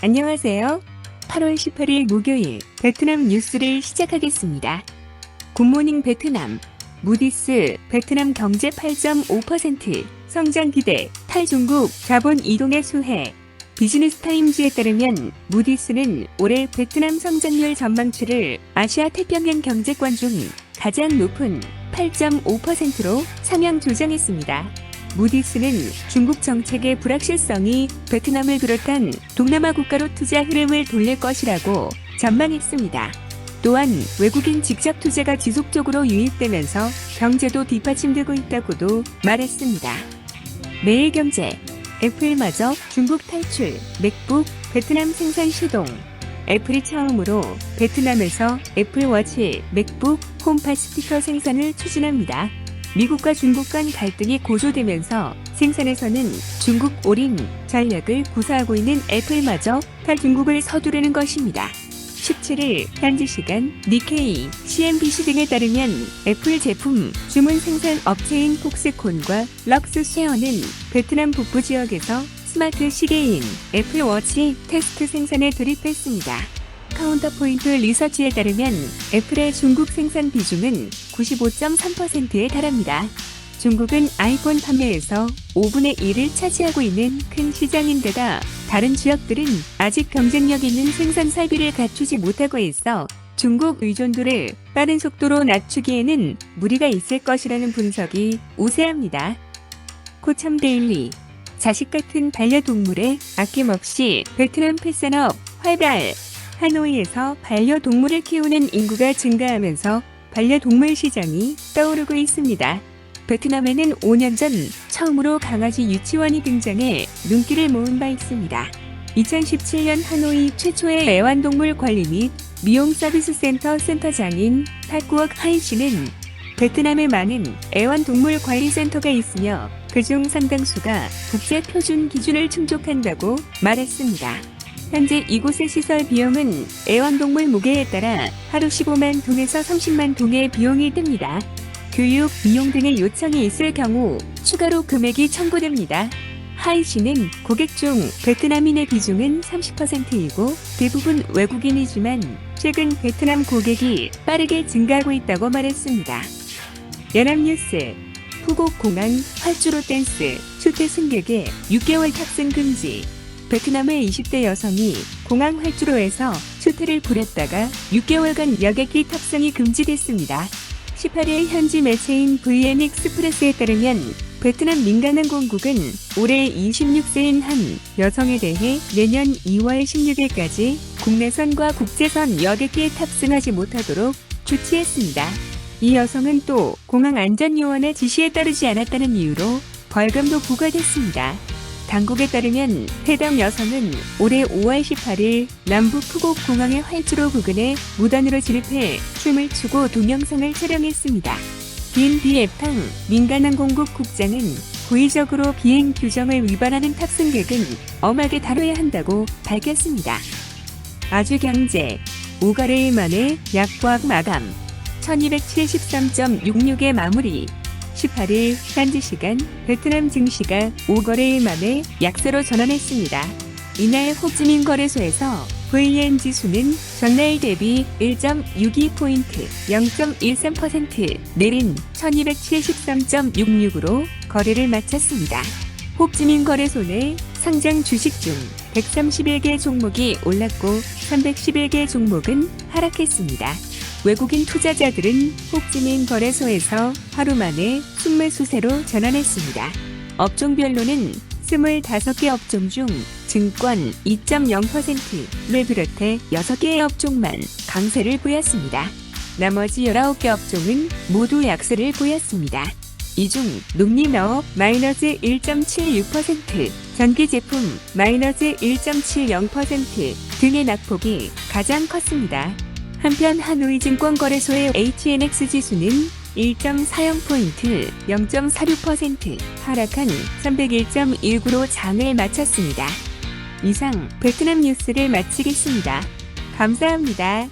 안녕하세요. 8월 18일 목요일 베트남 뉴스를 시작하겠습니다. 굿모닝 베트남. 무디스 베트남 경제 8.5% 성장 기대, 탈중국 자본 이동의 수혜. 비즈니스타임즈에 따르면 무디스는 올해 베트남 성장률 전망치를 아시아 태평양 경제권 중 가장 높은 8.5%로 상향 조정했습니다. 무디스는 중국 정책의 불확실성이 베트남을 비롯한 동남아 국가로 투자 흐름을 돌릴 것이라고 전망했습니다. 또한 외국인 직접 투자가 지속적으로 유입되면서 경제도 뒷받침되고 있다고도 말했습니다. 매일경제. 애플마저 중국 탈출, 맥북 베트남 생산 시동. 애플이 처음으로 베트남에서 애플워치, 맥북, 홈팟 스피커 생산을 추진합니다. 미국과 중국 간 갈등이 고조되면서 생산에서는 중국 올인 전략을 구사하고 있는 애플마저 탈중국을 서두르는 것입니다. 17일 현지 시간 니케이, CNBC 등에 따르면 애플 제품 주문 생산 업체인 폭스콘과 럭스쉐어는 베트남 북부 지역에서 스마트 시계인 애플워치 테스트 생산에 돌입했습니다. 카운터포인트 리서치에 따르면 애플의 중국 생산 비중은 95.3%에 달합니다. 중국은 아이폰 판매에서 5분의 1을 차지하고 있는 큰 시장인데다 다른 지역들은 아직 경쟁력 있는 생산 설비를 갖추지 못하고 있어 중국 의존도를 빠른 속도로 낮추기에는 무리가 있을 것이라는 분석이 우세합니다. 코참 데일리. 자식 같은 반려동물에 아낌없이 베트남 펫산업 활발. 하노이에서 반려동물을 키우는 인구가 증가하면서 반려동물 시장이 떠오르고 있습니다. 베트남에는 5년 전 처음으로 강아지 유치원이 등장해 눈길을 모은 바 있습니다. 2017년 하노이 최초의 애완동물 관리 및 미용 서비스 센터 센터장인 탁구억 하이 씨는 베트남에 많은 애완동물 관리 센터가 있으며 그중 상당수가 국제 표준 기준을 충족한다고 말했습니다. 현재 이곳의 시설 비용은 애완동물 무게에 따라 하루 15만 동에서 30만 동의 비용이 듭니다. 교육, 미용 등의 요청이 있을 경우 추가로 금액이 청구됩니다. 하이 씨는 고객 중 베트남인의 비중은 30%이고 대부분 외국인이지만 최근 베트남 고객이 빠르게 증가하고 있다고 말했습니다. 연합뉴스. 푸곡공항 활주로 댄스 초대 승객의 6개월 탑승 금지. 베트남의 20대 여성이 공항 활주로에서 초태를 부렸다가 6개월간 여객기 탑승이 금지됐습니다. 18일 현지 매체인 VN 익스프레스에 따르면 베트남 민간항공국은 올해 26세인 한 여성에 대해 내년 2월 16일까지 국내선과 국제선 여객기에 탑승하지 못하도록 조치했습니다. 이 여성은 또 공항 안전요원의 지시에 따르지 않았다는 이유로 벌금도 부과됐습니다. 당국에 따르면 해당 여성은 올해 5월 18일 남부 푸곡 공항의 활주로 부근에 무단으로 진입해 춤을 추고 동영상을 촬영했습니다. 빈비에팡 민간항공국 국장은 고의적으로 비행 규정을 위반하는 탑승객은 엄하게 다뤄야 한다고 밝혔습니다. 아주경제. 5거래일 만에 약과학 마감. 1273.66의 마무리. 18일 현지 시간 베트남 증시가 5거래일 만에 약세로 전환했습니다. 이날 호찌민 거래소에서 VN 지수는 전날 대비 1.62포인트 0.13% 내린 1273.66으로 거래를 마쳤습니다. 호찌민 거래소 내 상장 주식 중 131개 종목이 올랐고 311개 종목은 하락했습니다. 외국인 투자자들은 호찌민 거래소에서 하루 만에 순매수세로 전환했습니다. 업종별로는 25개 업종 중 증권 2.0%를 비롯해 6개의 업종만 강세를 보였습니다. 나머지 19개 업종은 모두 약세를 보였습니다. 이 중 농림업 마이너스 1.76%, 전기제품 마이너스 1.70% 등의 낙폭이 가장 컸습니다. 한편 하노이증권거래소의 HNX 지수는 1.40포인트 0.46% 하락한 301.19로 장을 마쳤습니다. 이상 베트남 뉴스를 마치겠습니다. 감사합니다.